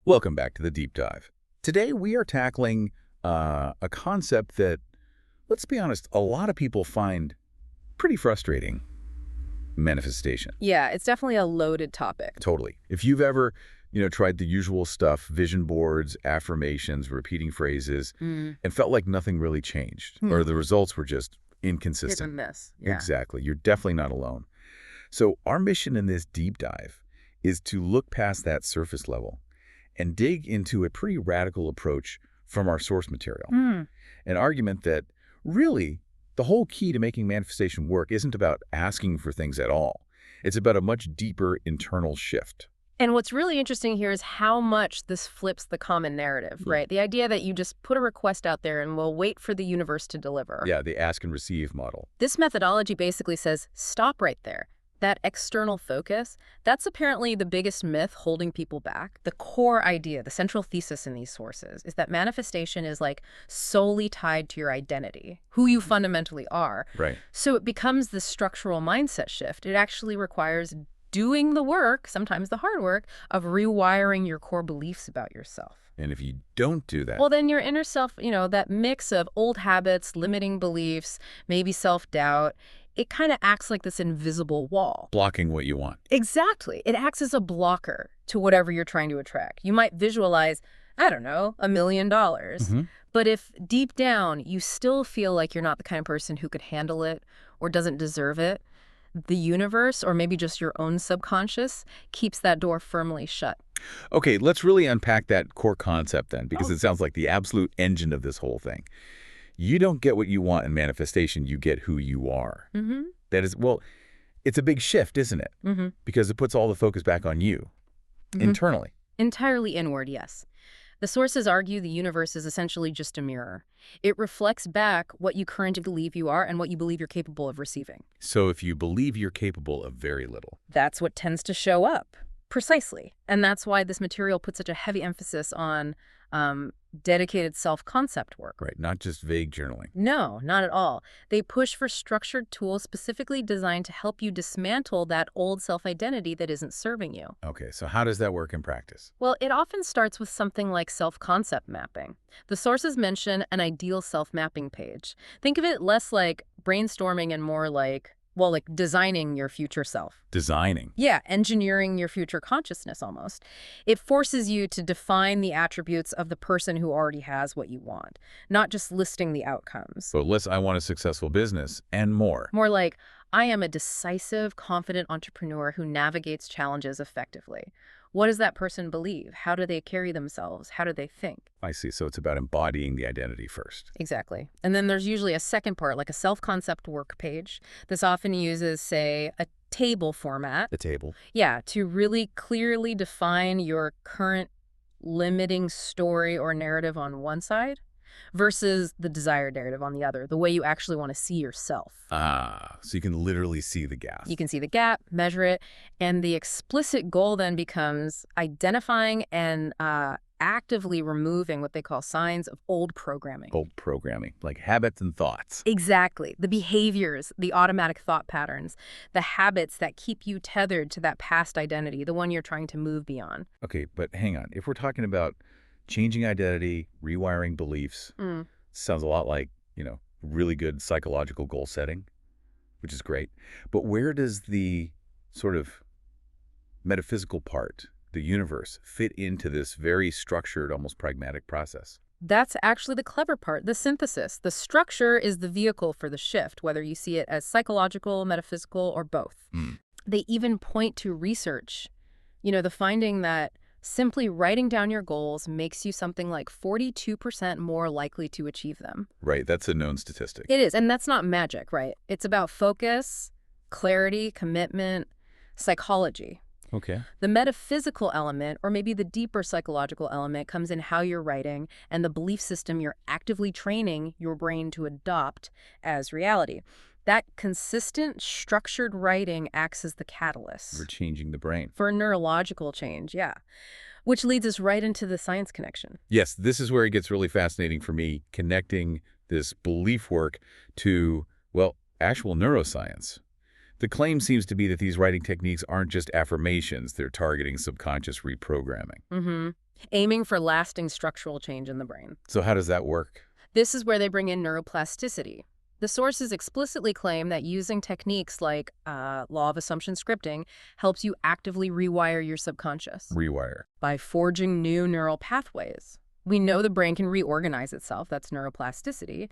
Welcome back to the Deep Dive. Today we are tackling a concept that, let's be honest, a lot of people find pretty frustrating. Manifestation. Yeah, it's definitely a loaded topic. Totally. If you've ever, tried the usual stuff, vision boards, affirmations, repeating phrases, and felt like nothing really changed, or the results were just inconsistent. Hit and miss. Yeah. Exactly. You're definitely not alone. So our mission in this deep dive is to look past that surface level and dig into a pretty radical approach from our source material. An argument that really the whole key to making manifestation work isn't about asking for things at all. It's about a much deeper internal shift. And what's really interesting here is how much this flips the common narrative, right? The idea that you just put a request out there and we'll wait for the universe to deliver. Yeah, the ask and receive model. This methodology basically says, stop right there. That external focus, that's apparently the biggest myth holding people back. The core idea, the central thesis in these sources, is that manifestation is like solely tied to your identity, who you fundamentally are. Right. So it becomes this structural mindset shift. It actually requires doing the work, sometimes the hard work, of rewiring your core beliefs about yourself. And if you don't do that... well, then your inner self, that mix of old habits, limiting beliefs, maybe self-doubt, it kind of acts like this invisible wall. blocking what you want. Exactly. It acts as a blocker to whatever you're trying to attract. You might visualize, I don't know, $1 million. But if deep down you still feel like you're not the kind of person who could handle it or doesn't deserve it, the universe, or maybe just your own subconscious, keeps that door firmly shut. Okay, let's really unpack that core concept then, because it sounds like the absolute engine of this whole thing. You don't get what you want in manifestation, you get who you are. That is, well, it's a big shift, isn't it? Because it puts all the focus back on you, internally. Entirely inward, yes. The sources argue the universe is essentially just a mirror. It reflects back what you currently believe you are and what you believe you're capable of receiving. So if you believe you're capable of very little. That's what tends to show up. Precisely. And that's why this material puts such a heavy emphasis on dedicated self-concept work. Right, not just vague journaling. No, not at all. They push for structured tools specifically designed to help you dismantle that old self-identity that isn't serving you. Okay, so how does that work in practice? Well, it often starts with something like self-concept mapping. The sources mention an ideal self-mapping page. Think of it less like brainstorming and more like, well, like designing your future self. Designing. Yeah, engineering your future consciousness almost. It forces you to define the attributes of the person who already has what you want, not just listing the outcomes. So I want a successful business and more. More like, I am a decisive, confident entrepreneur who navigates challenges effectively. What does that person believe? How do they carry themselves? How do they think? I see. So it's about embodying the identity first. Exactly. And then there's usually a second part, like a self-concept work page. This often uses, say, a table format. The table. Yeah, to really clearly define your current limiting story or narrative on one side versus the desired narrative on the other, the way you actually want to see yourself. Ah, so you can literally see the gap. You can see the gap, measure it, and the explicit goal then becomes identifying and actively removing what they call signs of old programming. Old programming, like habits and thoughts. Exactly. The behaviors, the automatic thought patterns, the habits that keep you tethered to that past identity, the one you're trying to move beyond. Okay, but hang on. If we're talking about changing identity, rewiring beliefs, sounds a lot like, really good psychological goal setting, which is great. But where does the sort of metaphysical part, the universe, fit into this very structured, almost pragmatic process? That's actually the clever part, the synthesis. The structure is the vehicle for the shift, whether you see it as psychological, metaphysical, or both. They even point to research, the finding that simply writing down your goals makes you something like 42% more likely to achieve them. Right, that's a known statistic. It is, and that's not magic, right? It's about focus, clarity, commitment, psychology. Okay. The metaphysical element, or maybe the deeper psychological element, comes in how you're writing and the belief system you're actively training your brain to adopt as reality. That consistent, structured writing acts as the catalyst. For changing the brain. For neurological change, yeah. Which leads us right into the science connection. Yes, this is where it gets really fascinating for me, connecting this belief work to, well, actual neuroscience. The claim seems to be that these writing techniques aren't just affirmations, they're targeting subconscious reprogramming. aiming for lasting structural change in the brain. So how does that work? This is where they bring in neuroplasticity. The sources explicitly claim that using techniques like law of assumption scripting helps you actively rewire your subconscious Rewire. by forging new neural pathways. We know the brain can reorganize itself. That's neuroplasticity.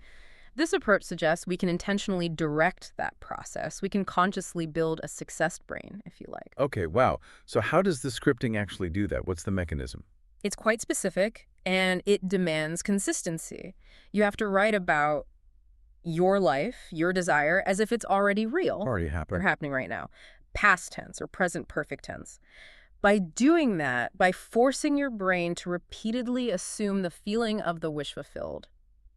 This approach suggests we can intentionally direct that process. We can consciously build a successed brain, if you like. Okay, wow. So how does the scripting actually do that? What's the mechanism? It's quite specific, and it demands consistency. You have to write about your life, your desire, as if it's already real. Already happened. Or happening right now. Past tense or present perfect tense. By doing that, by forcing your brain to repeatedly assume the feeling of the wish fulfilled,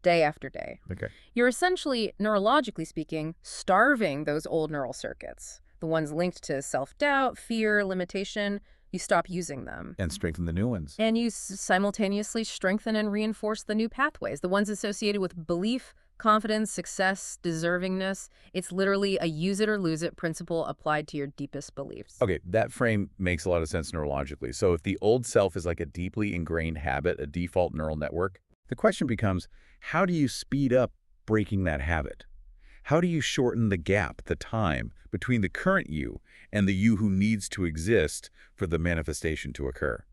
day after day, Okay. you're essentially, neurologically speaking, starving those old neural circuits, the ones linked to self-doubt, fear, limitation. You stop using them. And strengthen the new ones. And you simultaneously strengthen and reinforce the new pathways, the ones associated with belief, confidence, success, deservingness. It's literally a use it or lose it principle applied to your deepest beliefs. Okay, that frame makes a lot of sense neurologically. So if the old self is like a deeply ingrained habit, a default neural network, the question becomes, how do you speed up breaking that habit? How do you shorten the gap, the time, between the current you and the you who needs to exist for the manifestation to occur?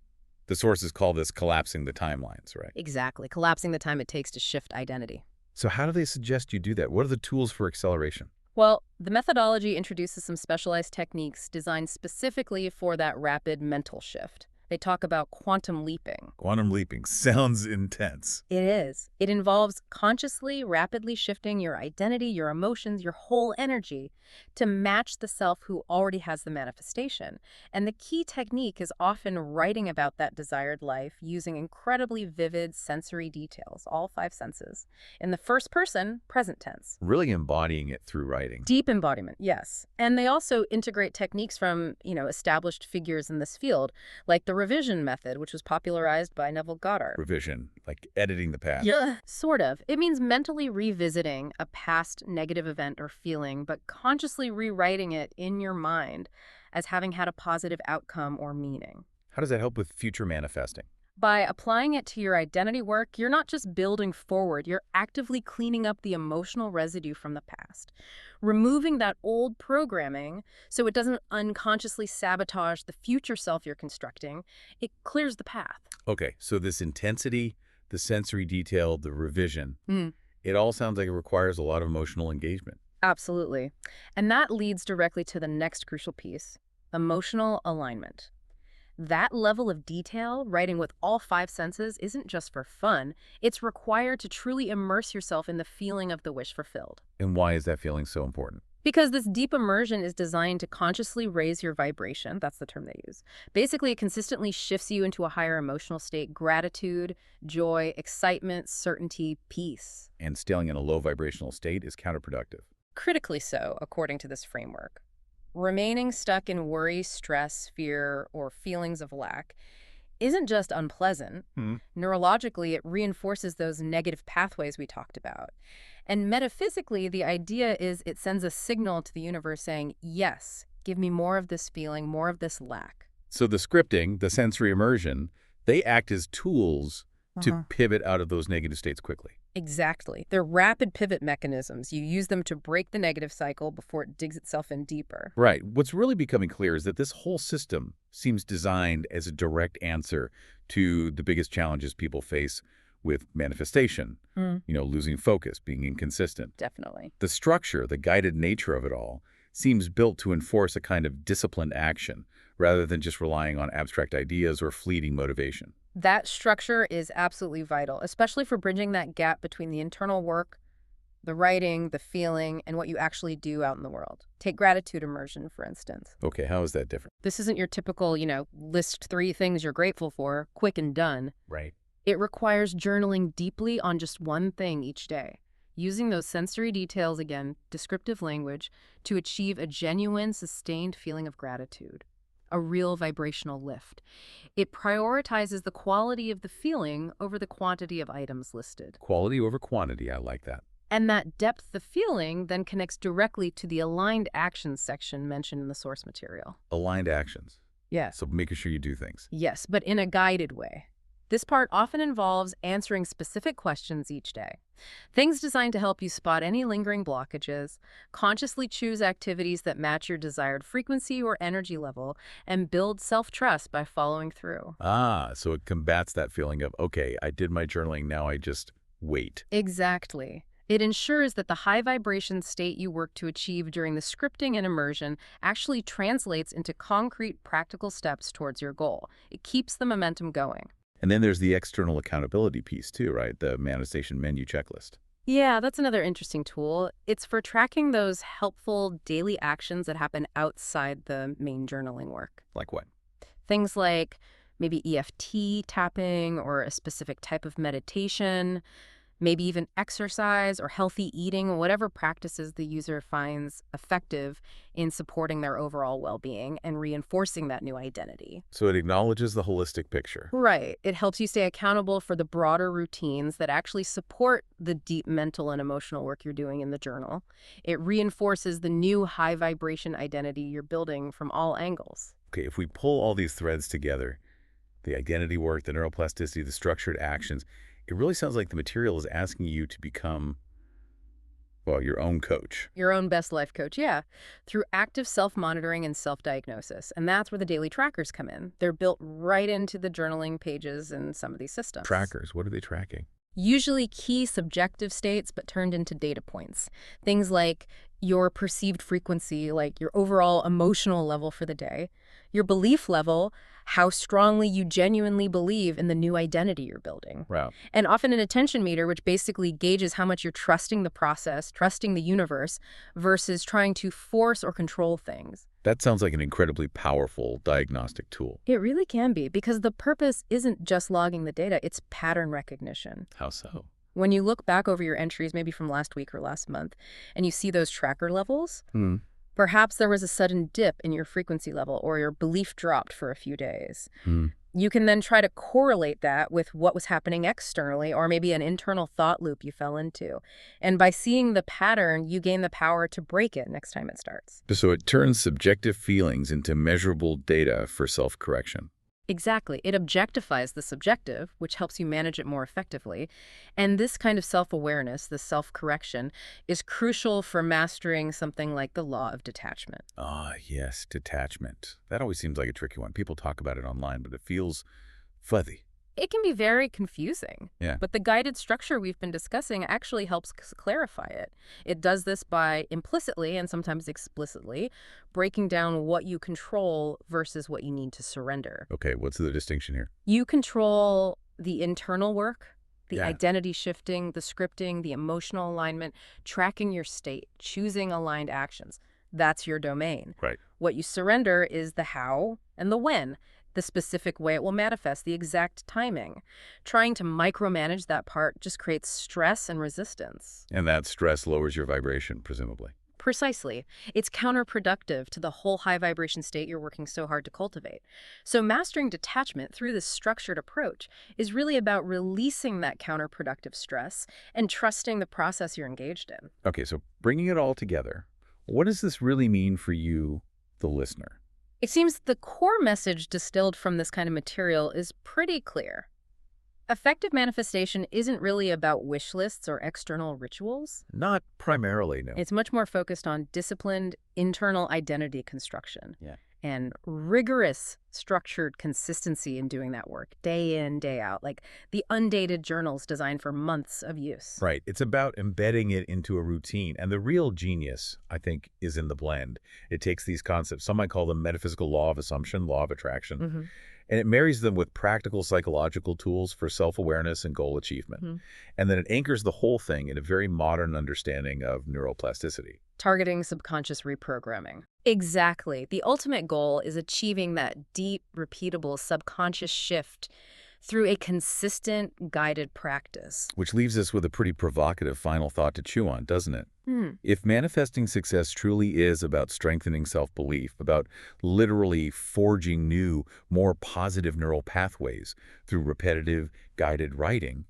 The sources call this collapsing the timelines, right? Exactly. Collapsing the time it takes to shift identity. So how do they suggest you do that? What are the tools for acceleration? Well, the methodology introduces some specialized techniques designed specifically for that rapid mental shift. They talk about quantum leaping. Quantum leaping sounds intense. It is. It involves consciously, rapidly shifting your identity, your emotions, your whole energy to match the self who already has the manifestation. And the key technique is often writing about that desired life using incredibly vivid sensory details, all 5 senses, in the first person, present tense. Really embodying it through writing. Deep embodiment, yes. And they also integrate techniques from, established figures in this field, like the revision method, which was popularized by Neville Goddard. Revision, like editing the past. Yeah. Sort of. It means mentally revisiting a past negative event or feeling, but consciously rewriting it in your mind as having had a positive outcome or meaning. How does that help with future manifesting? By applying it to your identity work, you're not just building forward, you're actively cleaning up the emotional residue from the past, removing that old programming so it doesn't unconsciously sabotage the future self you're constructing. It clears the path. Okay, so this intensity, the sensory detail, the revision, it all sounds like it requires a lot of emotional engagement. Absolutely. And that leads directly to the next crucial piece, emotional alignment. That level of detail, writing with all 5 senses, isn't just for fun. It's required to truly immerse yourself in the feeling of the wish fulfilled. And why is that feeling so important? Because this deep immersion is designed to consciously raise your vibration. That's the term they use. Basically, it consistently shifts you into a higher emotional state: gratitude, joy, excitement, certainty, peace. And staying in a low vibrational state is counterproductive. Critically so, according to this framework. Remaining stuck in worry, stress, fear, or feelings of lack isn't just unpleasant. Neurologically, it reinforces those negative pathways we talked about. And metaphysically, the idea is it sends a signal to the universe saying, yes, give me more of this feeling, more of this lack. So the scripting, the sensory immersion, they act as tools to pivot out of those negative states quickly. Exactly. They're rapid pivot mechanisms. You use them to break the negative cycle before it digs itself in deeper. Right. What's really becoming clear is that this whole system seems designed as a direct answer to the biggest challenges people face with manifestation, losing focus, being inconsistent. Definitely. The structure, the guided nature of it all, seems built to enforce a kind of disciplined action rather than just relying on abstract ideas or fleeting motivation. That structure is absolutely vital, especially for bridging that gap between the internal work, the writing, the feeling, and what you actually do out in the world. Take gratitude immersion, for instance. Okay, how is that different? This isn't your typical, list 3 things you're grateful for, quick and done. Right. It requires journaling deeply on just one thing each day, using those sensory details again, descriptive language, to achieve a genuine, sustained feeling of gratitude. A real vibrational lift. It prioritizes the quality of the feeling over the quantity of items listed. Quality over quantity, I like that. And that depth of feeling then connects directly to the aligned actions section mentioned in the source material. Aligned actions. Yes. So making sure you do things. Yes, but in a guided way. This part often involves answering specific questions each day. Things designed to help you spot any lingering blockages, consciously choose activities that match your desired frequency or energy level, and build self-trust by following through. Ah, so it combats that feeling of, okay, I did my journaling, now I just wait. Exactly. It ensures that the high vibration state you work to achieve during the scripting and immersion actually translates into concrete, practical steps towards your goal. It keeps the momentum going. And then there's the external accountability piece too, right? The manifestation menu checklist. Yeah, that's another interesting tool. It's for tracking those helpful daily actions that happen outside the main journaling work. Like what? Things like maybe EFT tapping or a specific type of meditation, maybe even exercise or healthy eating, whatever practices the user finds effective in supporting their overall well-being and reinforcing that new identity. So it acknowledges the holistic picture. Right. It helps you stay accountable for the broader routines that actually support the deep mental and emotional work you're doing in the journal. It reinforces the new high vibration identity you're building from all angles. Okay, if we pull all these threads together, the identity work, the neuroplasticity, the structured actions, it really sounds like the material is asking you to become, well, your own coach. Your own best life coach, yeah, through active self-monitoring and self-diagnosis. And that's where the daily trackers come in. They're built right into the journaling pages in some of these systems. Trackers, what are they tracking? Usually key subjective states, but turned into data points. Things like your perceived frequency, like your overall emotional level for the day, your belief level, how strongly you genuinely believe in the new identity you're building. Wow. And often an attention meter, which basically gauges how much you're trusting the process, trusting the universe, versus trying to force or control things. That sounds like an incredibly powerful diagnostic tool. It really can be, because the purpose isn't just logging the data, it's pattern recognition. How so? When you look back over your entries, maybe from last week or last month, and you see those tracker levels, perhaps there was a sudden dip in your frequency level or your belief dropped for a few days. You can then try to correlate that with what was happening externally or maybe an internal thought loop you fell into. And by seeing the pattern, you gain the power to break it next time it starts. So it turns subjective feelings into measurable data for self-correction. Exactly. It objectifies the subjective, which helps you manage it more effectively. And this kind of self-awareness, this self-correction, is crucial for mastering something like the law of detachment. Ah, yes, detachment. That always seems like a tricky one. People talk about it online, but it feels fuzzy. It can be very confusing, Yeah. but the guided structure we've been discussing actually helps clarify it. It does this by implicitly and sometimes explicitly breaking down what you control versus what you need to surrender. Okay, what's the distinction here? You control the internal work, the Yeah. identity shifting, the scripting, the emotional alignment, tracking your state, choosing aligned actions. That's your domain. Right. What you surrender is the how and the when, the specific way it will manifest, the exact timing. Trying to micromanage that part just creates stress and resistance. And that stress lowers your vibration, presumably. Precisely. It's counterproductive to the whole high vibration state you're working so hard to cultivate. So mastering detachment through this structured approach is really about releasing that counterproductive stress and trusting the process you're engaged in. Okay, so bringing it all together, what does this really mean for you, the listener? It seems the core message distilled from this kind of material is pretty clear. Effective manifestation isn't really about wish lists or external rituals. Not primarily, no. It's much more focused on disciplined internal identity construction. Yeah. And rigorous, structured consistency in doing that work, day in, day out, like the undated journals designed for months of use. Right. It's about embedding it into a routine. And the real genius, I think, is in the blend. It takes these concepts, some might call them metaphysical law of assumption, law of attraction, and it marries them with practical psychological tools for self-awareness and goal achievement. And then it anchors the whole thing in a very modern understanding of neuroplasticity. Targeting subconscious reprogramming. Exactly. The ultimate goal is achieving that deep, repeatable subconscious shift through a consistent, guided practice. Which leaves us with a pretty provocative final thought to chew on, doesn't it? If manifesting success truly is about strengthening self-belief, about literally forging new, more positive neural pathways through repetitive, guided writing,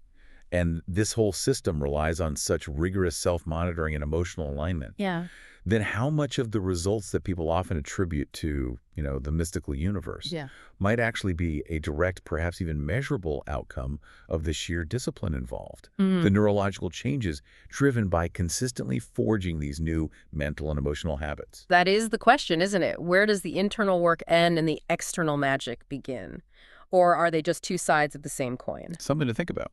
and this whole system relies on such rigorous self-monitoring and emotional alignment, then how much of the results that people often attribute to, the mystical universe might actually be a direct, perhaps even measurable outcome of the sheer discipline involved, the neurological changes driven by consistently forging these new mental and emotional habits? That is the question, isn't it? Where does the internal work end and the external magic begin? Or are they just two sides of the same coin? Something to think about.